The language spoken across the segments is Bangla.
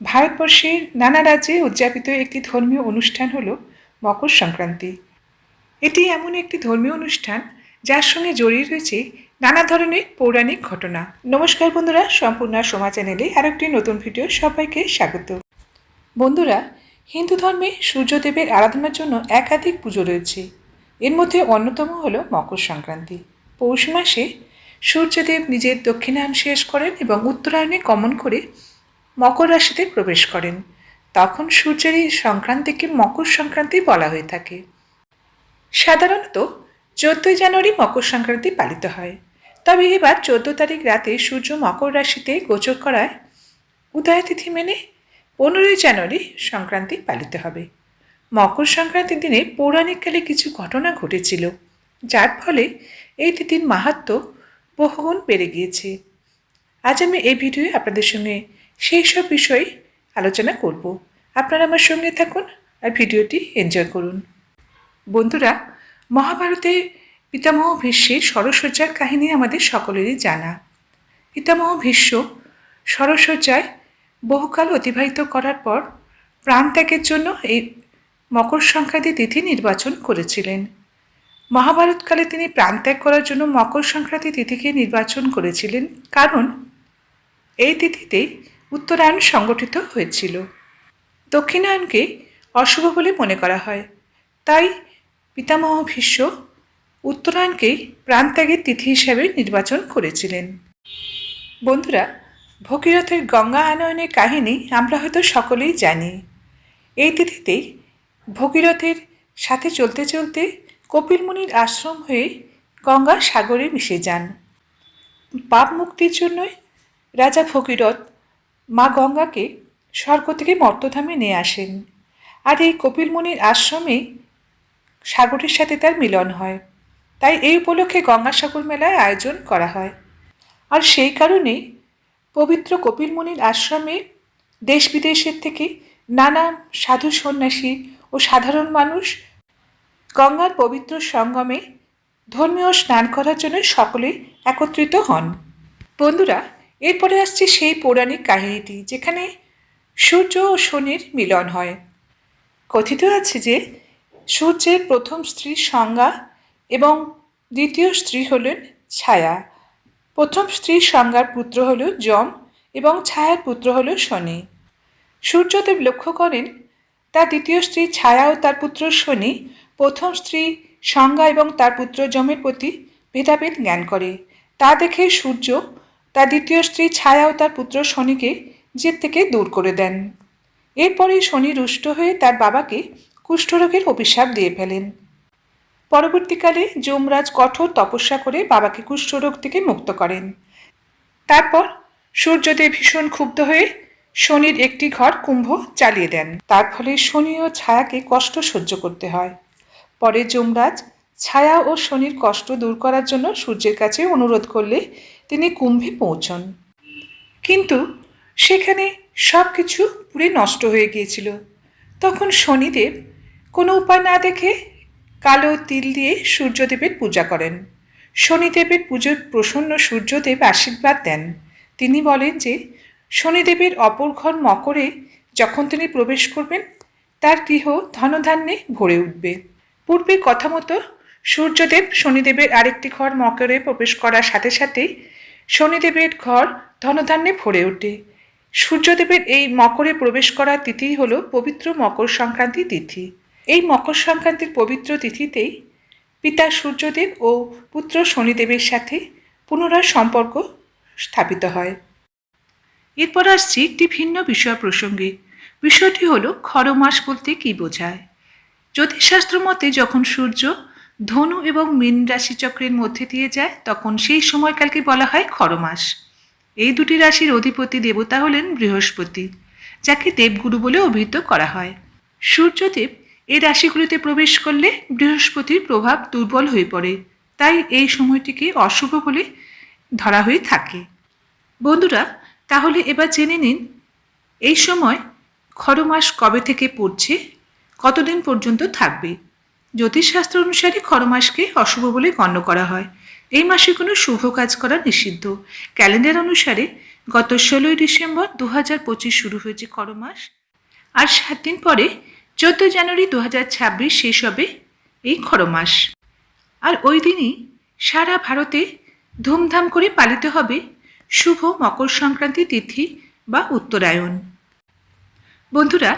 ভারতবর্ষের নানা রাজ্যে উদযাপিত একটি ধর্মীয় অনুষ্ঠান হলো মকর সংক্রান্তি। এটি এমন একটি ধর্মীয় অনুষ্ঠান যার সঙ্গে জড়িয়ে রয়েছে নানা ধরনের পৌরাণিক ঘটনা। নমস্কার বন্ধুরা, সম্পূর্ণ সমা চ্যানেলে আরেকটি নতুন ভিডিও সবাইকে স্বাগত। বন্ধুরা, হিন্দু ধর্মে সূর্যদেবের আরাধনার জন্য একাধিক পুজো রয়েছে। এর মধ্যে অন্যতম হলো মকর সংক্রান্তি। পৌষ মাসে সূর্যদেব নিজের দক্ষিণায়ন শেষ করেন এবং উত্তরায়ণে গমন করে মকর রাশিতে প্রবেশ করেন। তখন সূর্যের এই সংক্রান্তিকে মকর সংক্রান্তি বলা হয়ে থাকে। সাধারণত 14 জানুয়ারি মকর সংক্রান্তি পালিত হয়, তবে এবার 14 তারিখ রাতে সূর্য মকর রাশিতে গোচর করায় উদয় তিথি মেনে 15 জানুয়ারি সংক্রান্তি পালিত হবে। মকর সংক্রান্তির দিনে পৌরাণিককালে কিছু ঘটনা ঘটেছিল, যার ফলে এই তিথির মাহাত্ম্য বহুগুণ বেড়ে গিয়েছে। আজ আমি এই ভিডিওয়ে আপনাদের সঙ্গে সেই সব বিষয়ে আলোচনা করব। আপনারা আমার সঙ্গে থাকুন আর ভিডিওটি এনজয় করুন। বন্ধুরা, মহাভারতে পিতামহ ভীষ্মের ষড়সজ্জার কাহিনী আমাদের সকলেরই জানা। পিতামহ ভীষ্ম ষড়সজ্জায় বহুকাল অতিবাহিত করার পর প্রাণত্যাগের জন্য এই মকর সংক্রান্তি তিথি নির্বাচন করেছিলেন। মহাভারতকালে তিনি প্রাণত্যাগ করার জন্য মকর সংক্রান্তি তিথিকে নির্বাচন করেছিলেন, কারণ এই তিথিতে উত্তরায়ণ সংগঠিত হয়েছিল। দক্ষিণায়নকে অশুভ বলে মনে করা হয়, তাই পিতামহ ভীষ্ম উত্তরায়ণকেই প্রাণত্যাগের তিথি হিসাবে নির্বাচন করেছিলেন। বন্ধুরা, ভগীরথের গঙ্গা আনয়নের কাহিনী আমরা হয়তো সকলেই জানি। এই তিথিতেই ভগীরথের সাথে চলতে চলতে কপিল মুনির আশ্রম হয়ে গঙ্গা সাগরে মিশে যান। পাপ মুক্তির জন্যই রাজা ভগীরথ মা গঙ্গাকে স্বর্গ থেকে মর্তধামে নিয়ে আসেন, আর এই কপিল মুনির আশ্রমে সাগরের সাথে তার মিলন হয়। তাই এই উপলক্ষে গঙ্গাসাগর মেলার আয়োজন করা হয়। আর সেই কারণেই পবিত্র কপিল মুনির আশ্রমে দেশ বিদেশের থেকে নানা সাধু সন্ন্যাসী ও সাধারণ মানুষ গঙ্গার পবিত্র সঙ্গমে ধর্মীয় স্নান করার জন্য সকলে একত্রিত হন। বন্ধুরা, এরপরে আসছে সেই পৌরাণিক কাহিনীটি যেখানে সূর্য ও শনির মিলন হয়। কথিত আছে যে সূর্যের প্রথম স্ত্রী সংজ্ঞা এবং দ্বিতীয় স্ত্রী হলেন ছায়া। প্রথম স্ত্রী সংজ্ঞার পুত্র হল যম এবং ছায়ার পুত্র হল শনি। সূর্যদেব লক্ষ্য করেন তার দ্বিতীয় স্ত্রী ছায়া ও তার পুত্র শনি প্রথম স্ত্রী সংজ্ঞা এবং তার পুত্র যমের প্রতি ভেদাভেদ জ্ঞান করে। তা দেখে সূর্য তার দ্বিতীয় স্ত্রী ছায়া ও তার পুত্র শনিকে জেদ থেকে দূর করে দেন। এরপরে শনি রুষ্ট হয়ে তার বাবাকে কুষ্ঠরোগের অভিশাপ দিয়ে ফেলেন। পরবর্তীকালে যমরাজ কঠোর তপস্যা করে বাবাকে কুষ্ঠরোগ থেকে মুক্ত করেন। তারপর সূর্যদেব ভীষণ ক্ষুব্ধ হয়ে শনির একটি ঘর কুম্ভ জ্বালিয়ে দেন। তার ফলে শনি ও ছায়াকে কষ্ট সহ্য করতে হয়। পরে যমরাজ ছায়া ও শনির কষ্ট দূর করার জন্য সূর্যের কাছে অনুরোধ করলে তিনি কুম্ভে পৌঁছন, কিন্তু সেখানে সব কিছু পুরো নষ্ট হয়ে গিয়েছিল। তখন শনিদেব কোনো উপায় না দেখে কালো তিল দিয়ে সূর্যদেবের পূজা করেন। শনিদেবের পুজোর প্রসন্ন সূর্যদেব আশীর্বাদ দেন। তিনি বলেন যে শনিদেবের অপর ঘর মকরে যখন তিনি প্রবেশ করবেন তার গৃহ ধনধান্যে ভরে উঠবে। পূর্বের কথা মতো সূর্যদেব শনিদেবের আরেকটি ঘর মকরে প্রবেশ করার সাথে সাথেই শনিদেবের ঘর ধনধান্যে ভরে ওঠে। সূর্যদেবের এই মকরে প্রবেশ করার তিথি হল পবিত্র মকর সংক্রান্তি তিথি। এই মকর সংক্রান্তির পবিত্র তিথিতেই পিতা সূর্যদেব ও পুত্র শনিদেবের সাথে পুনরায় সম্পর্ক স্থাপিত হয়। এরপর আসছি একটি ভিন্ন বিষয় প্রসঙ্গে। বিষয়টি হলো খরমাস বলতে কী বোঝায়। জ্যোতিষশাস্ত্র মতে যখন সূর্য ধনু এবং মীন রাশিচক্রের মধ্যে দিয়ে যায় তখন সেই সময়কালকে বলা হয় খরমাস। এই দুটি রাশির অধিপতি দেবতা হলেন বৃহস্পতি, যাকে দেবগুরু বলে অভিহিত করা হয়। সূর্যদেব এই রাশিগুলিতে প্রবেশ করলে বৃহস্পতির প্রভাব দুর্বল হয়ে পড়ে, তাই এই সময়টিকে অশুভ বলে ধরা হয়ে থাকে। বন্ধুরা, তাহলে এবার জেনে নিন এই সময় খরমাস কবে থেকে পড়ছে, কতদিন পর্যন্ত থাকবে। জ্যোতিষশাস্ত্র অনুসারে খরমাসকে অশুভ বলে গণ্য করা হয়। এই মাসে কোনো শুভ কাজ করা নিষিদ্ধ। ক্যালেন্ডার অনুসারে গত 16ই ডিসেম্বর 2025 শুরু হয়েছে খরমাস, আর 7 দিন পরে 14 জানুয়ারি 2026 শেষ হবে এই খরমাস। আর ওই দিনই সারা ভারতে ধুমধাম করে পালিত হবে শুভ মকর সংক্রান্তি তিথি বা উত্তরায়ণ। বন্ধুরা,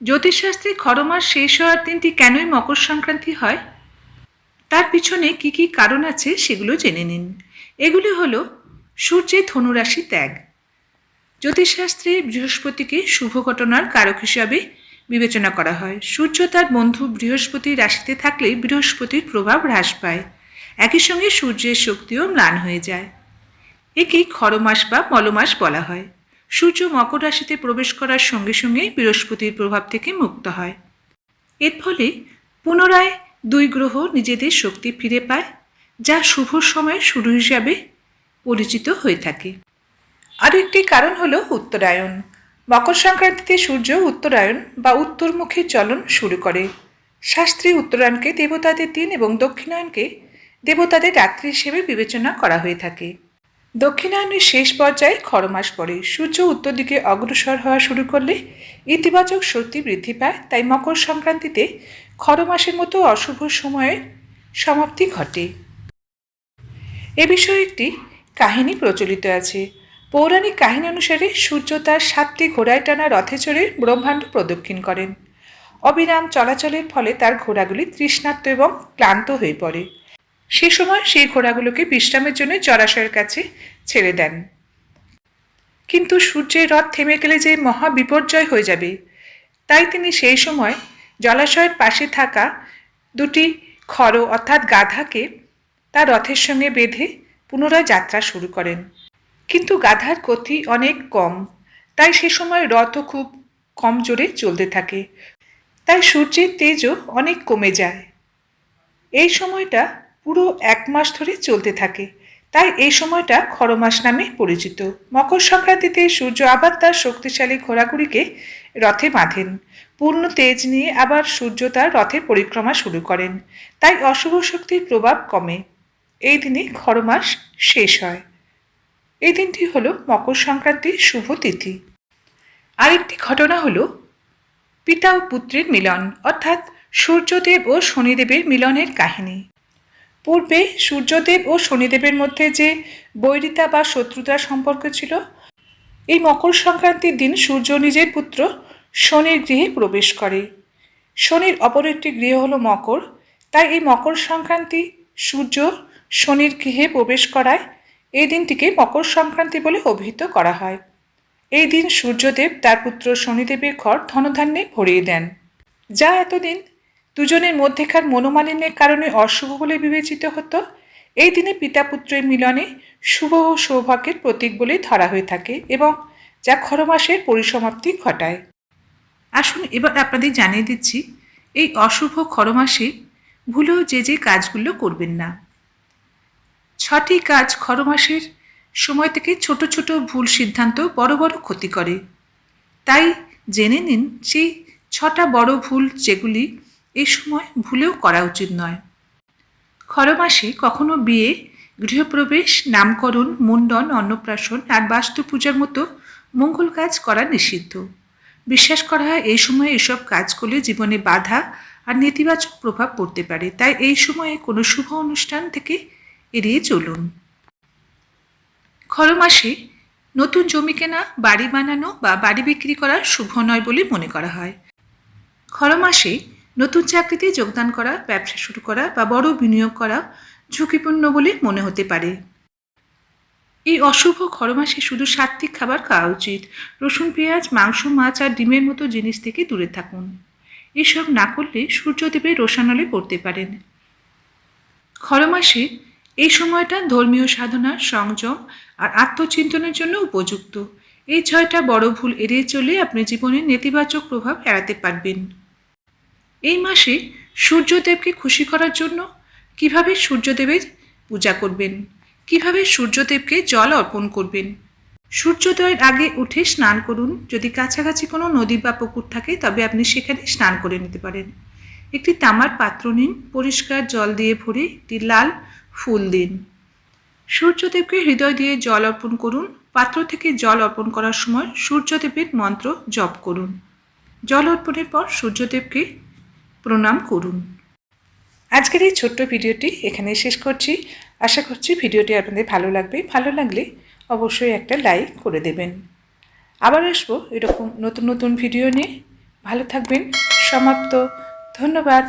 জ্যোতিষশাস্ত্রে খরমাস শেষ হওয়ার দিনটি কেনই মকর সংক্রান্তি হয় তার পিছনে কি কি কারণ আছে সেগুলো জেনে নিন। এগুলি হলো সূর্যের ধনুরাশি ত্যাগ। জ্যোতিষশাস্ত্রে বৃহস্পতিকে শুভ ঘটনার কারক হিসাবে বিবেচনা করা হয়। সূর্য তার বন্ধু বৃহস্পতির রাশিতে থাকলে বৃহস্পতির প্রভাব হ্রাস পায়, একই সঙ্গে সূর্যের শক্তিও ম্লান হয়ে যায়। একেই খরমাস বা মলমাস বলা হয়। সূর্য মকর রাশিতে প্রবেশ করার সঙ্গে সঙ্গে বৃহস্পতির প্রভাব থেকে মুক্ত হয়। এর ফলে পুনরায় দুই গ্রহ নিজেদের শক্তি ফিরে পায়, যা শুভ সময়ের শুরু হিসাবে পরিচিত হয়ে থাকে। আরও একটি কারণ হলো উত্তরায়ণ। মকর সংক্রান্তিতে সূর্য উত্তরায়ণ বা উত্তরমুখী চলন শুরু করে। শাস্ত্রে উত্তরায়ণকে দেবতাদের দিন এবং দক্ষিণায়নকে দেবতাদের রাত্রি হিসেবে বিবেচনা করা হয়ে থাকে। দক্ষিণায়নের শেষ পর্যায়ে খরমাস পড়ে। সূর্য উত্তর দিকে অগ্রসর হওয়া শুরু করলে ইতিবাচক শক্তি বৃদ্ধি পায়, তাই মকর সংক্রান্তিতে খরমাসের মতো অশুভ সময়ের সমাপ্তি ঘটে। এ বিষয়ে একটি কাহিনী প্রচলিত আছে। পৌরাণিক কাহিনী অনুসারে সূর্য তার 7টি ঘোড়ায় টানা রথে চড়ে ব্রহ্মাণ্ড প্রদক্ষিণ করেন। অবিরাম চলাচলের ফলে তার ঘোড়াগুলি তৃষ্ণার্ত এবং ক্লান্ত হয়ে পড়ে। সে সময় সেই ঘোড়াগুলোকে বিশ্রামের জন্য জলাশয়ের কাছে ছেড়ে দেন। কিন্তু সূর্যের রথ থেমে গেলে যে মহা বিপর্যয় হয়ে যাবে, তাই তিনি সেই সময় জলাশয়ের পাশে থাকা দুটি খড় অর্থাৎ গাধাকে তার রথের সঙ্গে বেঁধে পুনরায় যাত্রা শুরু করেন। কিন্তু গাধার গতি অনেক কম, তাই সে সময় রথও খুব কম জোরে চলতে থাকে, তাই সূর্যের তেজও অনেক কমে যায়। এই সময়টা পুরো 1 মাস ধরে চলতে থাকে, তাই এই সময়টা খরমাস নামে পরিচিত। মকর সংক্রান্তিতে সূর্য আবার তার শক্তিশালী ঘোড়াগুলিকে রথে বাঁধেন। পূর্ণ তেজ নিয়ে আবার সূর্য তার রথের পরিক্রমা শুরু করেন, তাই অশুভ শক্তির প্রভাব কমে। এই দিনে খরমাস শেষ হয়। এই দিনটি হলো মকর সংক্রান্তির শুভ তিথি। আরেকটি ঘটনা হলো পিতা ও পুত্রের মিলন, অর্থাৎ সূর্যদেব ও শনিদেবের মিলনের কাহিনী। পূর্বে সূর্যদেব ও শনিদেবের মধ্যে যে বৈরিতা বা শত্রুতার সম্পর্ক ছিল, এই মকর সংক্রান্তির দিন সূর্য নিজের পুত্র শনির গৃহে প্রবেশ করে। শনির অপর একটি গৃহ হলো মকর, তাই এই মকর সংক্রান্তি সূর্য শনির গৃহে প্রবেশ করায় এই দিনটিকে মকর সংক্রান্তি বলে অভিহিত করা হয়। এই দিন সূর্যদেব তার পুত্র শনিদেবের ঘর ধনধান্যে ভরিয়ে দেন, যা এতদিন দুজনের মধ্যেকার মনোমালিন্যের কারণে অশুভ বলে বিবেচিত হতো। এই দিনে পিতা পুত্রের মিলনে শুভ ও সৌভাগ্যের প্রতীক বলে ধরা হয়ে থাকে এবং যা খরমাসের পরিসমাপ্তি ঘটায়। আসুন এবার আপনাদের জানিয়ে দিচ্ছি এই অশুভ খরমাসে ভুলেও যে কাজগুলো করবেন না। 6টি কাজ খরমাসের সময় থেকে ছোট ছোট ভুল সিদ্ধান্ত বড় বড় ক্ষতি করে, তাই জেনে নিন সেই 6টা বড় ভুল যেগুলি এই সময় ভুলেও করা উচিত নয়। খরমাসে কখনো বিয়ে, গৃহপ্রবেশ, নামকরণ, মুন্ডন, অন্নপ্রাশন আর বাস্তু পূজার মতো মঙ্গল কাজ করা নিষিদ্ধ। বিশ্বাস করা হয় এই সময়ে এসব কাজ করলে জীবনে বাধা আর নেতিবাচক প্রভাব পড়তে পারে, তাই এই সময়ে কোনো শুভ অনুষ্ঠান থেকে এড়িয়ে চলুন। খরমাসে নতুন জমি কেনা, বাড়ি বানানো বা বাড়ি বিক্রি করা শুভ নয় বলে মনে করা হয়। খরমাসে নতুন চাকরিতে যোগদান করা, ব্যবসা শুরু করা বা বড় বিনিয়োগ করা ঝুঁকিপূর্ণ বলে মনে হতে পারে। এই অশুভ খরমাসে শুধু সাত্ত্বিক খাবার খাওয়া উচিত। রসুন, পেঁয়াজ, মাংস, মাছ আর ডিমের মতো জিনিস থেকে দূরে থাকুন। এসব না করলে সূর্যদেবের রোষানলে পড়তে পারেন। খরমাসে এই সময়টা ধর্মীয় সাধনা, সংযম আর আত্মচিন্তনের জন্য উপযুক্ত। এই 6টা বড় ভুল এড়িয়ে চলে আপনি জীবনের নেতিবাচক প্রভাব এড়াতে পারবেন। এই মাসে সূর্যদেবকে খুশি করার জন্য কিভাবে সূর্যদেবের পূজা করবেন, কিভাবে সূর্যদেবকে জল অর্পণ করবেন। সূর্যোদয়ের আগে উঠে স্নান করুন। যদি কাছাকাছি কোনো নদী বা পুকুর থাকে তবে আপনি সেখানে স্নান করে নিতে পারেন। একটি তামার পাত্র নিন, পরিষ্কার জল দিয়ে ভরে একটি লাল ফুল দিন। সূর্যদেবকে হৃদয় দিয়ে জল অর্পণ করুন। পাত্র থেকে জল অর্পণ করার সময় সূর্যদেবের মন্ত্র জপ করুন। জল অর্পণের পর সূর্যদেবকে প্রণাম করুন। আজকের এই ছোট্ট ভিডিওটি এখানে শেষ করছি। আশা করছি ভিডিওটি আপনাদের ভালো লাগবে। ভালো লাগলে অবশ্যই একটা লাইক করে দেবেন। আবার আসবো এরকম নতুন নতুন ভিডিও নিয়ে। ভালো থাকবেন। সমাপ্ত। ধন্যবাদ।